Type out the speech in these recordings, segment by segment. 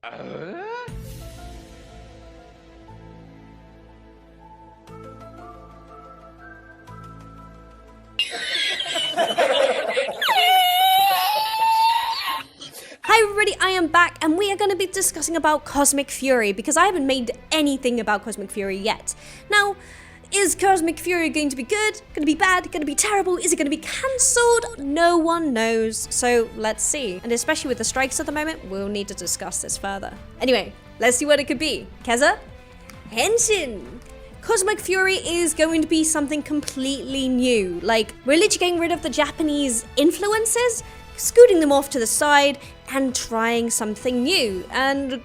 Hi everybody, I am back and we are going to be discussing about Cosmic Fury because I haven't made anything about Cosmic Fury yet. Now, is Cosmic Fury going to be good? Going to be bad? Going to be terrible? Is it going to be cancelled? No one knows, so let's see. And especially with the strikes at the moment, we'll need to discuss this further. Anyway, let's see what it could be. Kezza? Henshin! Cosmic Fury is going to be something completely new. Like, we're literally getting rid of the Japanese influences, scooting them off to the side, and trying something new. And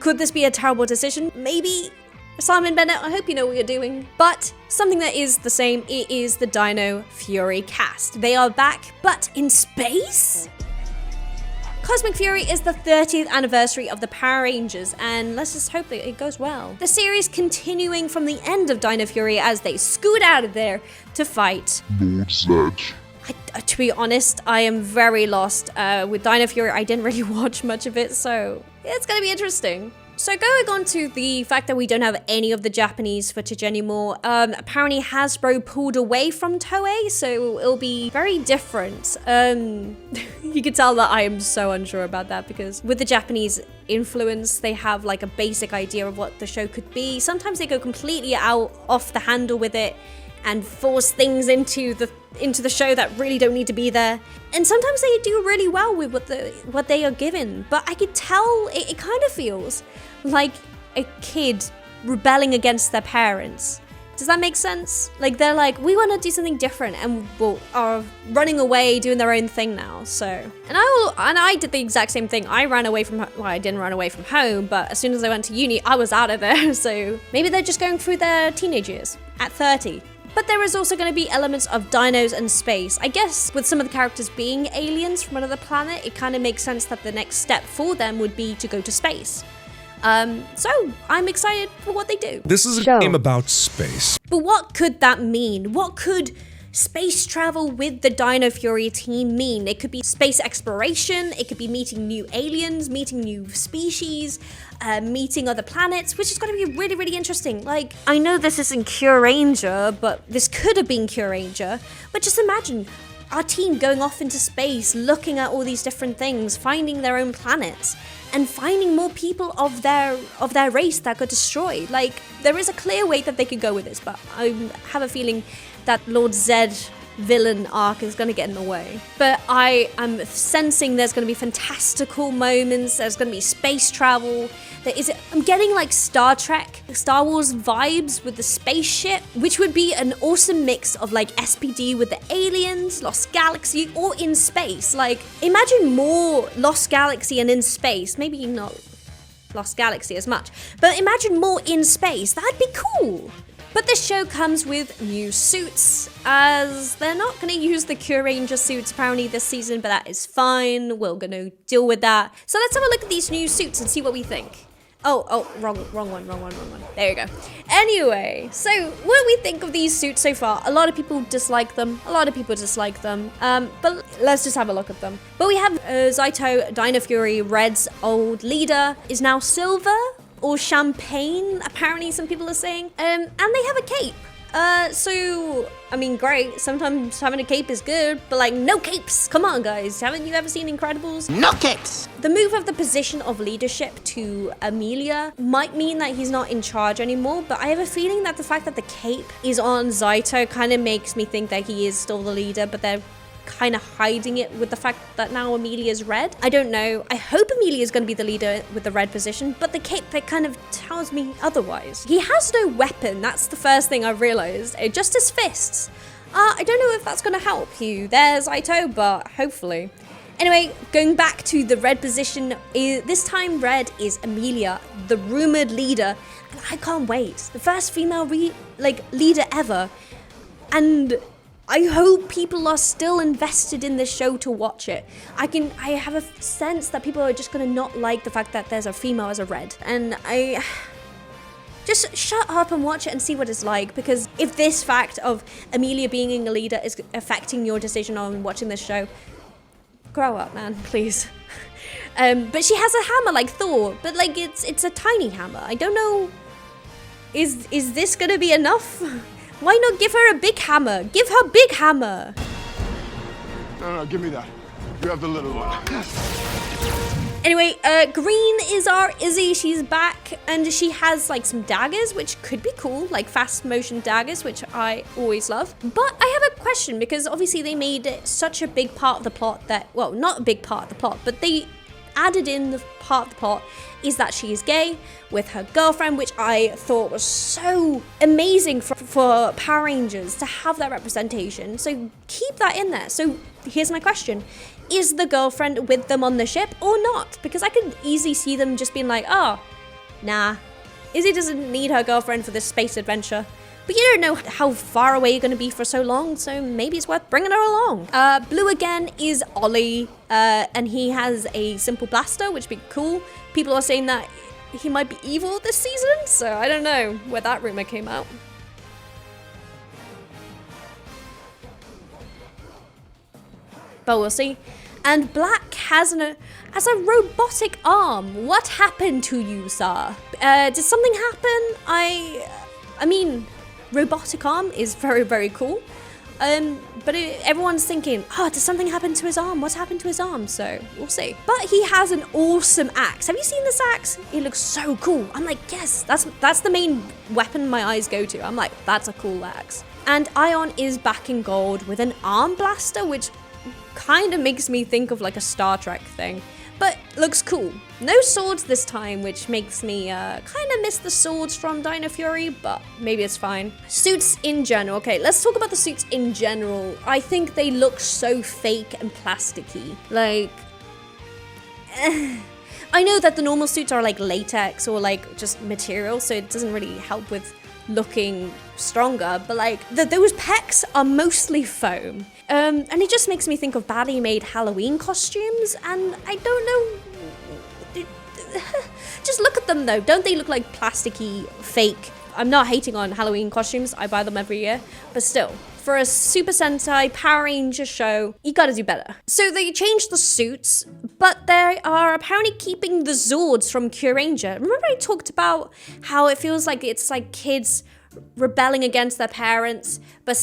could this be a terrible decision? Maybe. Simon Bennett, I hope you know what you're doing. But something that is the same, it is the Dino Fury cast. They are back, but in space? Cosmic Fury is the 30th anniversary of the Power Rangers, and let's just hope that it goes well. The series continuing from the end of Dino Fury as they scoot out of there to fight Lord Zed. To be honest, I am very lost. With Dino Fury, I didn't really watch much of it, so it's gonna be interesting. So going on to the fact that we don't have any of the Japanese footage anymore, apparently Hasbro pulled away from Toei, so it'll be very different. You can tell that I am so unsure about that because with the Japanese influence, they have like a basic idea of what the show could be. Sometimes they go completely off the handle with it and force things into the show that really don't need to be there. And sometimes they do really well with what they are given. But I could tell it kind of feels like a kid rebelling against their parents. Does that make sense? Like they're like, we want to do something different, and are running away, doing their own thing now. So, and I did the exact same thing. I ran away from, well, I didn't run away from home, but as soon as I went to uni, I was out of there. So maybe they're just going through their teenage years at 30. But there is also going to be elements of dinos and space. I guess with some of the characters being aliens from another planet, it kind of makes sense that the next step for them would be to go to space. So I'm excited for what they do. This is a game about space. But what could that mean? What could space travel with the Dino Fury team mean? It could be space exploration, it could be meeting new aliens, meeting new species, meeting other planets, which is going to be really, really interesting. Like, I know this isn't Cure Ranger, but this could have been Cure Ranger, but just imagine our team going off into space, looking at all these different things, finding their own planets, and finding more people of their race that got destroyed. Like, there is a clear way that they could go with this, but I have a feeling that Lord Zed villain arc is going to get in the way. But I am sensing there's going to be fantastical moments, there's going to be space travel. I'm getting like Star Trek, Star Wars vibes with the spaceship, which would be an awesome mix of like SPD with the aliens, Lost Galaxy, or in space. Like, imagine more Lost Galaxy and in space. Maybe not Lost Galaxy as much, but imagine more in space. That'd be cool. But this show comes with new suits, as they're not going to use the Cure Ranger suits apparently this season, but that is fine. We're going to deal with that. So let's have a look at these new suits and see what we think. Oh, wrong one. There you go. Anyway, so what do we think of these suits so far? A lot of people dislike them. But let's just have a look at them. But we have Zaito, Dino Fury, Red's old leader, is now silver. Or champagne, apparently some people are saying. And they have a cape. So, I mean, great. Sometimes having a cape is good, but like, no capes. Come on, guys. Haven't you ever seen Incredibles? No capes! The move of the position of leadership to Amelia might mean that he's not in charge anymore, but I have a feeling that the fact that the cape is on Zaito kind of makes me think that he is still the leader, but they're kind of hiding it with the fact that now Amelia's red. I don't know. I hope Amelia's going to be the leader with the red position, but the cape, that kind of tells me otherwise. He has no weapon. That's the first thing I've realized. Just his fists. I don't know if that's going to help you there, Zaito, but hopefully. Anyway, going back to the red position, this time red is Amelia, the rumored leader, and I can't wait. The first female leader ever, and I hope people are still invested in this show to watch it. I have a sense that people are just gonna not like the fact that there's a female as a red. And just shut up and watch it and see what it's like, because if this fact of Amelia being a leader is affecting your decision on watching this show, grow up, man, please. But she has a hammer like Thor, but like it's a tiny hammer. I don't know. Is this gonna be enough? Why not give her a big hammer? Give her big hammer. No, give me that. You have the little one. Anyway, green is our Izzy. She's back, and she has like some daggers, which could be cool, like fast motion daggers, which I always love. But I have a question, because obviously they made it such a big part of the plot that, well, not a big part of the plot, but they added in the part of the plot is that she is gay with her girlfriend, which I thought was so amazing for Power Rangers to have that representation. So keep that in there. So here's my question. Is the girlfriend with them on the ship or not? Because I could easily see them just being like, oh, nah, Izzy doesn't need her girlfriend for this space adventure. But you don't know how far away you're going to be for so long, so maybe it's worth bringing her along. Blue again is Ollie, and he has a simple blaster, which would be cool. People are saying that he might be evil this season, so I don't know where that rumor came out. But we'll see. And Black has a robotic arm. What happened to you, sir? Did something happen? I mean, robotic arm is very, very cool. But everyone's thinking, oh, did something happen to his arm? What's happened to his arm? So we'll see. But he has an awesome axe. Have you seen this axe? It looks so cool. I'm like, yes, that's the main weapon my eyes go to. I'm like, that's a cool axe. And Ion is back in gold with an arm blaster, which kind of makes me think of like a Star Trek thing. But looks cool. No swords this time, which makes me kind of miss the swords from Dino Fury, but maybe it's fine. Suits in general. Okay, let's talk about the suits in general. I think they look so fake and plasticky. Like, I know that the normal suits are like latex or like just material, so it doesn't really help with looking stronger, but like those pecs are mostly foam. And it just makes me think of badly made Halloween costumes, and I don't know. Just look at them though. Don't they look like plasticky, fake? I'm not hating on Halloween costumes. I buy them every year, but still. For a Super Sentai Power Ranger show, you gotta do better. So they changed the suits, but they are apparently keeping the Zords from Kyuranger. Remember I talked about how it feels like it's like kids rebelling against their parents, but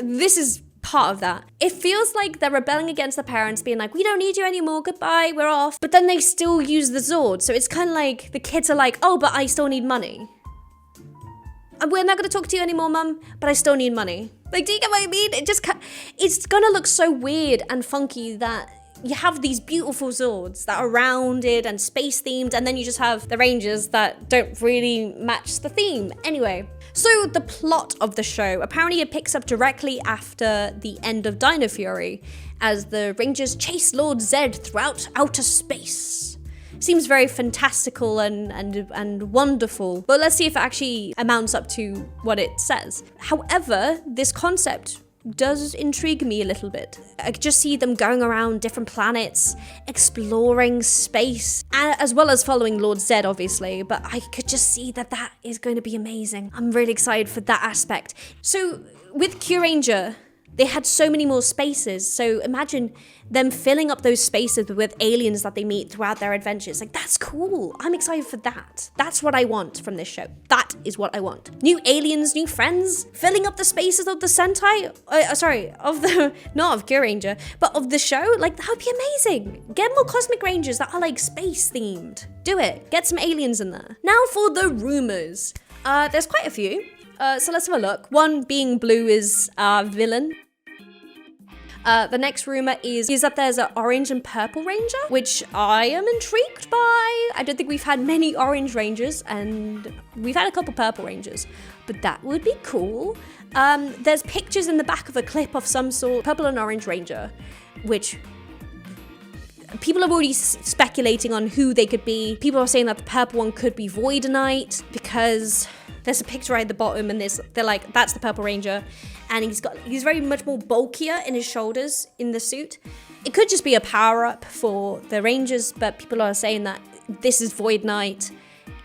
this is part of that. It feels like they're rebelling against their parents, being like, we don't need you anymore, goodbye, we're off. But then they still use the Zord, so it's kind of like the kids are like, oh, but I still need money. We're not going to talk to you anymore, Mum, but I still need money. Like, do you get what I mean? It's gonna look so weird and funky that you have these beautiful Zords that are rounded and space themed, and then you just have the Rangers that don't really match the theme. Anyway, so the plot of the show, apparently it picks up directly after the end of Dino Fury, as the Rangers chase Lord Zed throughout outer space. Seems very fantastical and wonderful, but let's see if it actually amounts up to what it says. However, this concept does intrigue me a little bit. I could just see them going around different planets, exploring space, as well as following Lord Zed, obviously, but I could just see that is going to be amazing. I'm really excited for that aspect. So with Kyuranger, they had so many more spaces, so imagine them filling up those spaces with aliens that they meet throughout their adventures. Like, that's cool. I'm excited for that. That's what I want from this show. That is what I want. New aliens, new friends, filling up the spaces of the Sentai, not of Kyuranger, but of the show. Like, that would be amazing. Get more Cosmic Rangers that are like space themed. Do it. Get some aliens in there. Now for the rumors. There's quite a few. So let's have a look. One being Blue is villain. The next rumor is that there's an orange and purple ranger, which I am intrigued by. I don't think we've had many orange rangers, and we've had a couple purple rangers, but that would be cool. There's pictures in the back of a clip of some sort, purple and orange ranger, which people are already speculating on who they could be. People are saying that the purple one could be Void Knight, because there's a picture right at the bottom, and they're like, that's the Purple Ranger, and he's very much more bulkier in his shoulders in the suit. It could just be a power-up for the Rangers, but people are saying that this is Void Knight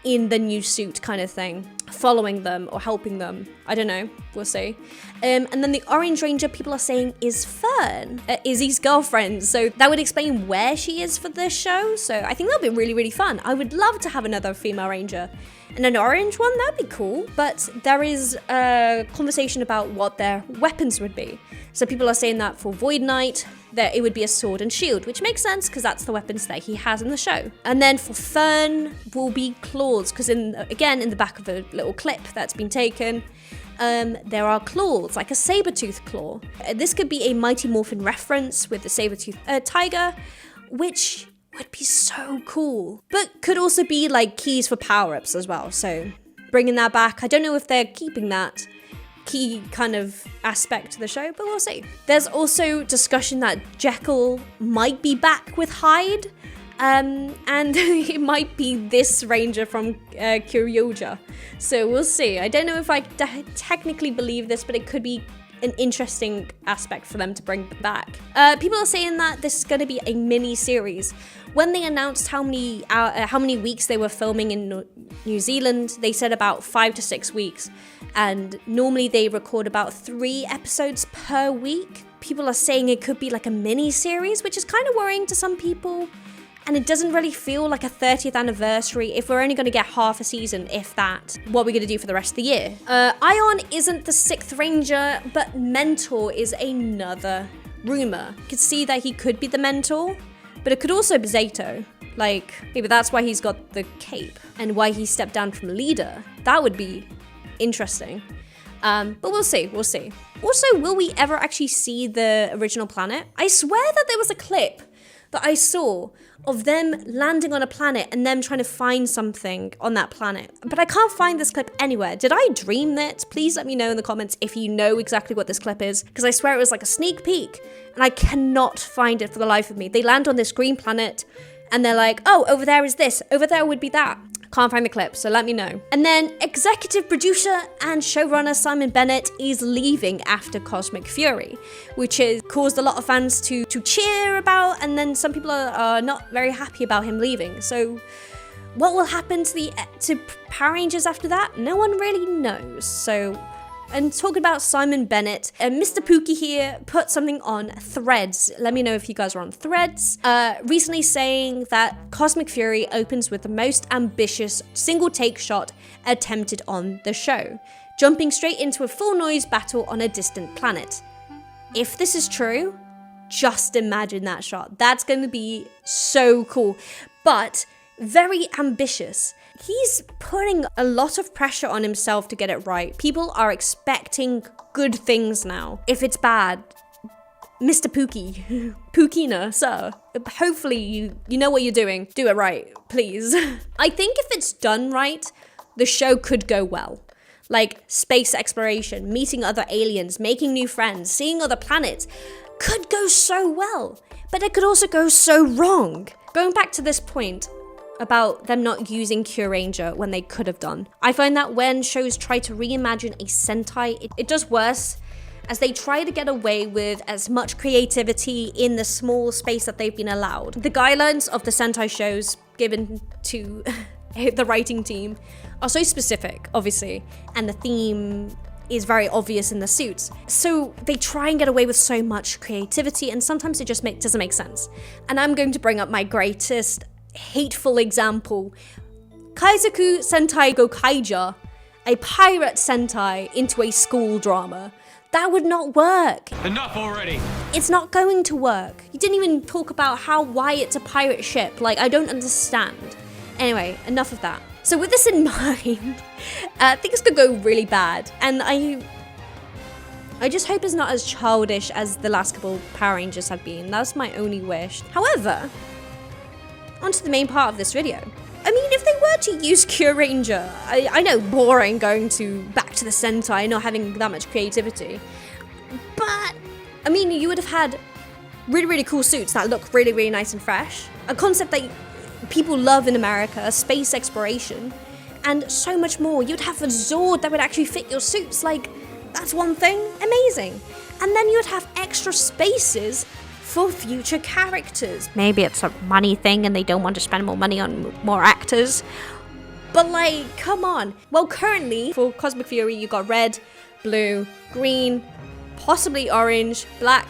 in the new suit kind of thing. following them or helping them. I don't know, we'll see. And then the Orange Ranger, people are saying, is Fern, Izzy's girlfriend. So that would explain where she is for this show. So I think that'll be really, really fun. I would love to have another female ranger. And an orange one, that'd be cool. But there is a conversation about what their weapons would be. So people are saying that for Void Knight, that it would be a sword and shield, which makes sense because that's the weapons that he has in the show. And then for Fern will be claws, because again, in the back of a little clip that's been taken, there are claws, like a saber-tooth claw. This could be a Mighty Morphin reference with the saber-tooth tiger, which would be so cool. But could also be like keys for power-ups as well. So bringing that back, I don't know if they're keeping that key kind of aspect to the show, but we'll see. There's also discussion that Jekyll might be back with Hyde, and it might be this ranger from Kyoryuja. So we'll see. I don't know if I technically believe this, but it could be an interesting aspect for them to bring back. People are saying that this is going to be a mini series. When they announced how many weeks they were filming in New Zealand, they said about 5 to 6 weeks, and normally they record about 3 episodes per week. People are saying it could be like a mini series, which is kind of worrying to some people. And it doesn't really feel like a 30th anniversary if we're only going to get half a season, if that. What are we going to do for the rest of the year? Ion isn't the 6th Ranger, but Mentor is another rumor. You could see that he could be the Mentor, but it could also be Zato. Like, maybe that's why he's got the cape and why he stepped down from leader. That would be interesting. But we'll see. Also, will we ever actually see the original planet? I swear that there was a clip that I saw of them landing on a planet and them trying to find something on that planet. But I can't find this clip anywhere. Did I dream that? Please let me know in the comments if you know exactly what this clip is, because I swear it was like a sneak peek and I cannot find it for the life of me. They land on this green planet and they're like, oh, over there is this, over there would be that. Can't find the clip, so let me know. And then executive producer and showrunner Simon Bennett is leaving after Cosmic Fury, which has caused a lot of fans to cheer about, and then some people are not very happy about him leaving. So what will happen to Power Rangers after that? No one really knows. So, and talking about Simon Bennett, Mr. Pookie here put something on Threads. Let me know if you guys are on Threads. Recently saying that Cosmic Fury opens with the most ambitious single take shot attempted on the show, jumping straight into a full noise battle on a distant planet. If this is true, just imagine that shot. That's going to be so cool, but very ambitious. He's putting a lot of pressure on himself to get it right. People are expecting good things now. If it's bad, Mr. Pookie, Pookina, sir, hopefully you know what you're doing. Do it right, please. I think if it's done right, the show could go well. Like space exploration, meeting other aliens, making new friends, seeing other planets, could go so well. But it could also go so wrong. Going back to this point, about them not using Kyuranger when they could have done. I find that when shows try to reimagine a Sentai, it does worse, as they try to get away with as much creativity in the small space that they've been allowed. The guidelines of the Sentai shows given to the writing team are so specific, obviously, and the theme is very obvious in the suits. So they try and get away with so much creativity, and sometimes it just doesn't make sense. And I'm going to bring up my greatest hateful example. Kaizoku Sentai Gokaija, a pirate Sentai into a school drama. That would not work. Enough already. It's not going to work. You didn't even talk about why it's a pirate ship. Like, I don't understand. Anyway, enough of that. So with this in mind, things could go really bad. And I just hope it's not as childish as the last couple Power Rangers have been. That's my only wish. However, onto the main part of this video. I mean, if they were to use Kyuranger, I know, boring going back to the Sentai, not having that much creativity, but I mean, you would have had really, really cool suits that look really, really nice and fresh. A concept that people love in America, space exploration, and so much more. You'd have a Zord that would actually fit your suits. Like, that's one thing, amazing. And then you'd have extra spaces for future characters. Maybe it's a money thing and they don't want to spend more money on more actors. But like, come on. Well, currently for Cosmic Fury, you got red, blue, green, possibly orange, black,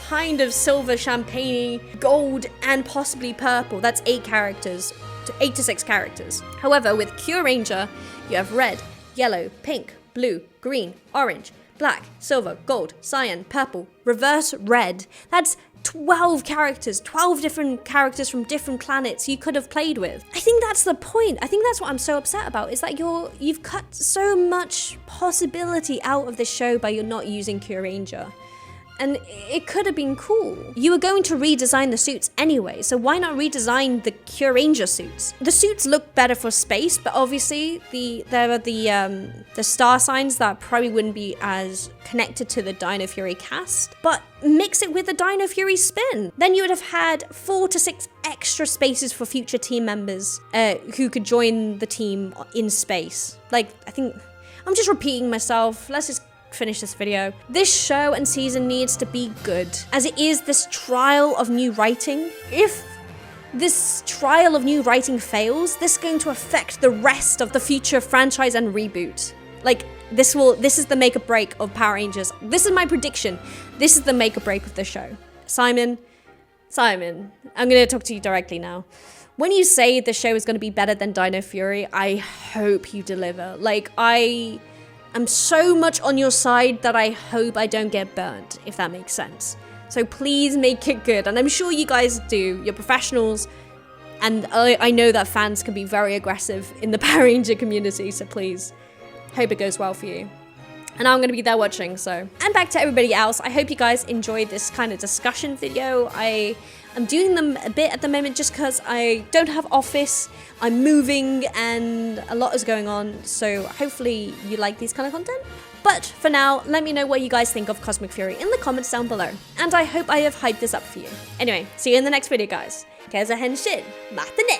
kind of silver, champagne, gold, and possibly purple. That's 8 characters, 8 to 6 characters. However, with Cure Ranger, you have red, yellow, pink, blue, green, orange, black, silver, gold, cyan, purple, reverse red. That's 12 characters, 12 different characters from different planets you could have played with. I think that's the point. I think that's what I'm so upset about, is that you've cut so much possibility out of this show by you're not using Cure Ranger. And it could have been cool. You were going to redesign the suits anyway, so why not redesign the Cure Ranger suits? The suits look better for space, but obviously there are the star signs that probably wouldn't be as connected to the Dino Fury cast, but mix it with the Dino Fury spin. Then you would have had 4 to 6 extra spaces for future team members who could join the team in space. Like, I think, I'm just repeating myself. Let's just finish this video. This show and season needs to be good, as it is this trial of new writing. If this trial of new writing fails, this is going to affect the rest of the future franchise and reboot. Like, this is the make or break of Power Rangers. This is my prediction. This is the make or break of the show. Simon, I'm gonna talk to you directly now. When you say the show is gonna be better than Dino Fury, I hope you deliver. Like, I'm so much on your side that I hope I don't get burnt, if that makes sense. So please make it good, and I'm sure you guys do. You're professionals, and I know that fans can be very aggressive in the Power Ranger community, so please, hope it goes well for you. And I'm going to be there watching, so. And back to everybody else, I hope you guys enjoyed this kind of discussion video. I'm doing them a bit at the moment just because I don't have office, I'm moving, and a lot is going on, so hopefully you like these kind of content. But for now, let me know what you guys think of Cosmic Fury in the comments down below, and I hope I have hyped this up for you. Anyway, see you in the next video, guys. Kezza Henshin, mata ne!